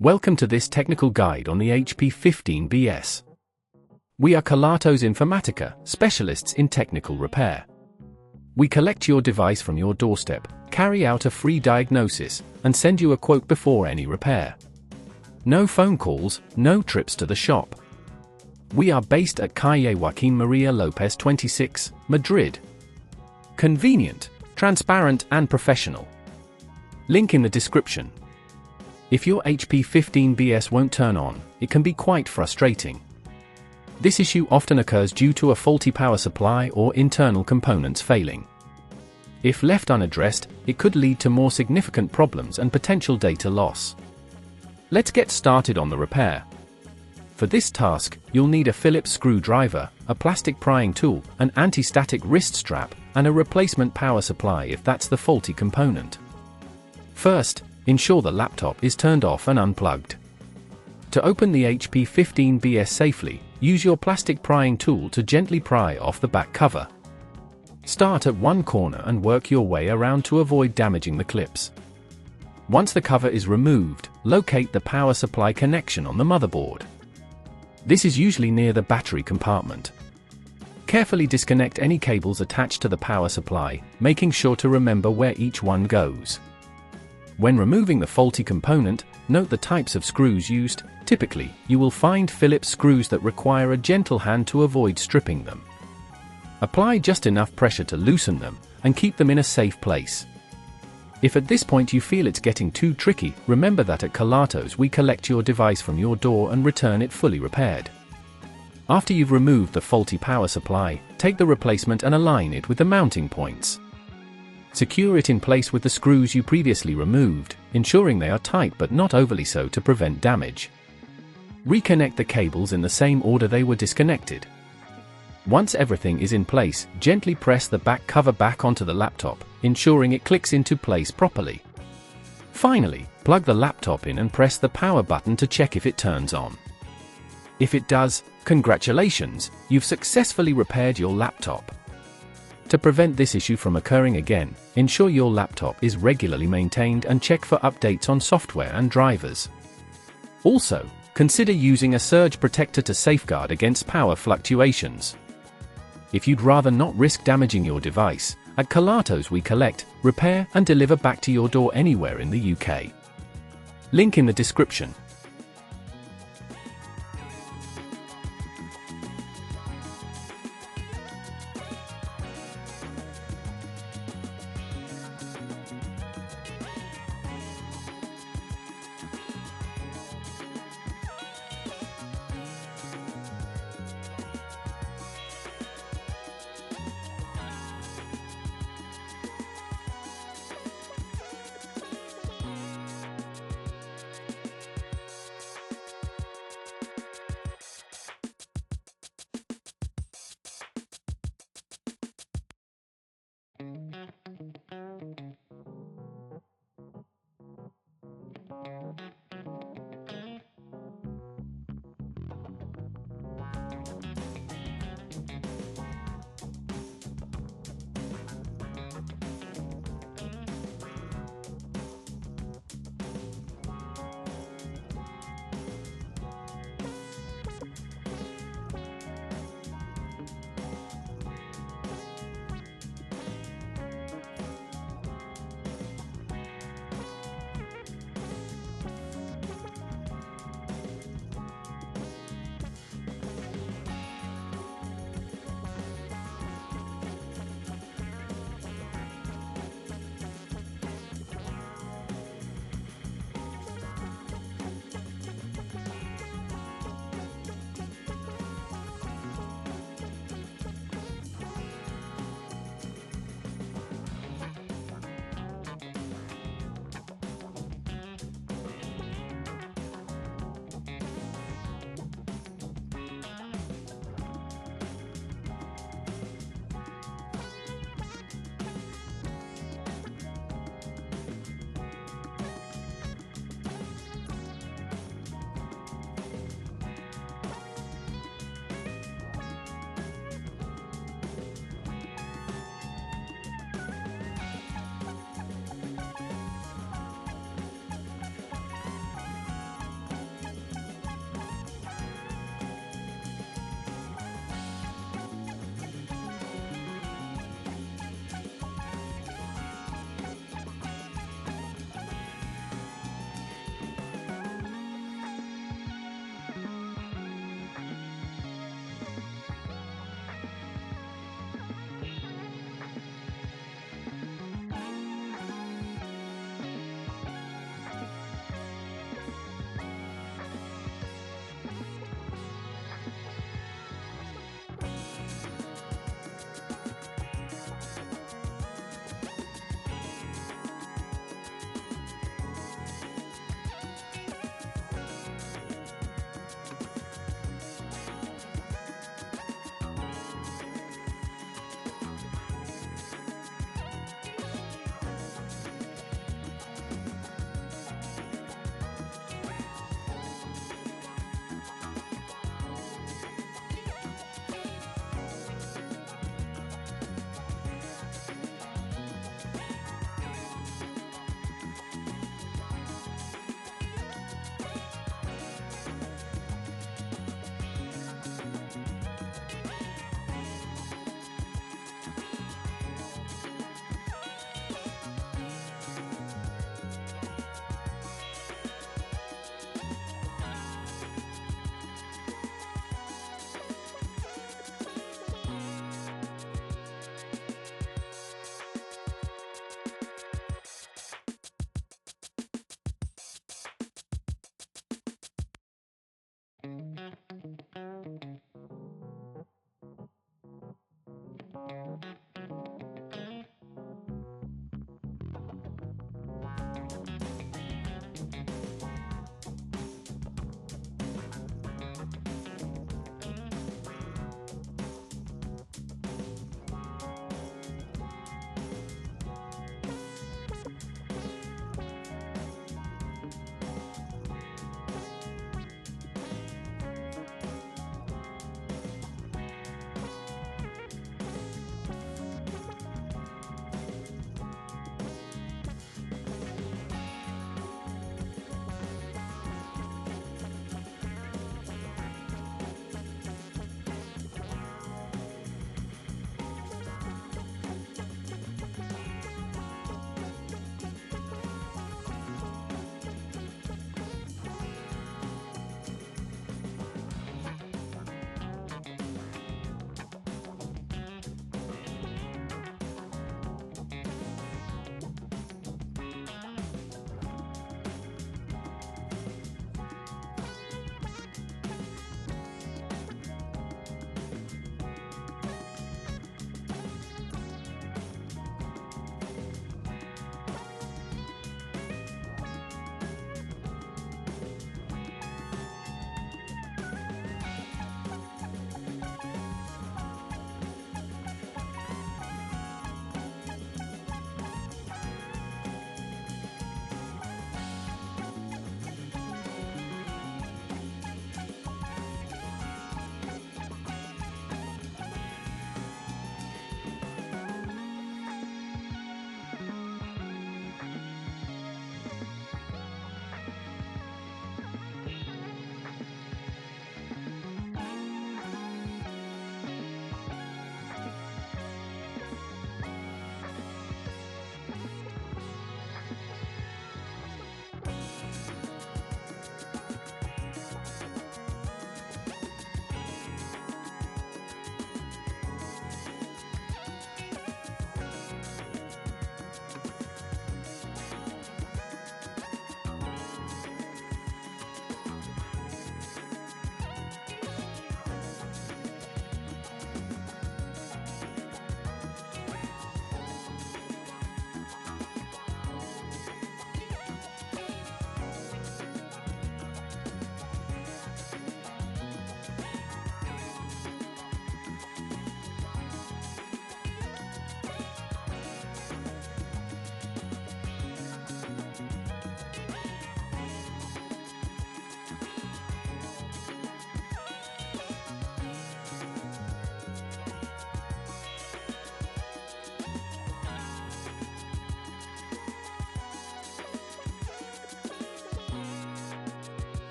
Welcome to this technical guide on the HP 15BS. We are Kelatos Informatica, specialists in technical repair. We collect your device from your doorstep, carry out a free diagnosis, and send you a quote before any repair. No phone calls, no trips to the shop. We are based at Calle Joaquín María López 26, Madrid. Convenient, transparent and professional. Link in the description. If your HP 15BS won't turn on, it can be quite frustrating. This issue often occurs due to a faulty power supply or internal components failing. If left unaddressed, it could lead to more significant problems and potential data loss. Let's get started on the repair. For this task, you'll need a Phillips screwdriver, a plastic prying tool, an anti-static wrist strap, and a replacement power supply if that's the faulty component. First, ensure the laptop is turned off and unplugged. To open the HP 15BS safely, use your plastic prying tool to gently pry off the back cover. Start at one corner and work your way around to avoid damaging the clips. Once the cover is removed, locate the power supply connection on the motherboard. This is usually near the battery compartment. Carefully disconnect any cables attached to the power supply, making sure to remember where each one goes. When removing the faulty component, note the types of screws used. Typically, you will find Phillips screws that require a gentle hand to avoid stripping them. Apply just enough pressure to loosen them, and keep them in a safe place. If at this point you feel it's getting too tricky, remember that at Kelatos we collect your device from your door and return it fully repaired. After you've removed the faulty power supply, take the replacement and align it with the mounting points. Secure it in place with the screws you previously removed, ensuring they are tight but not overly so to prevent damage. Reconnect the cables in the same order they were disconnected. Once everything is in place, gently press the back cover back onto the laptop, ensuring it clicks into place properly. Finally, plug the laptop in and press the power button to check if it turns on. If it does, congratulations, you've successfully repaired your laptop. To prevent this issue from occurring again, ensure your laptop is regularly maintained and check for updates on software and drivers. Also, consider using a surge protector to safeguard against power fluctuations. If you'd rather not risk damaging your device, at Kelatos we collect, repair and deliver back to your door anywhere in the UK. Link in the description.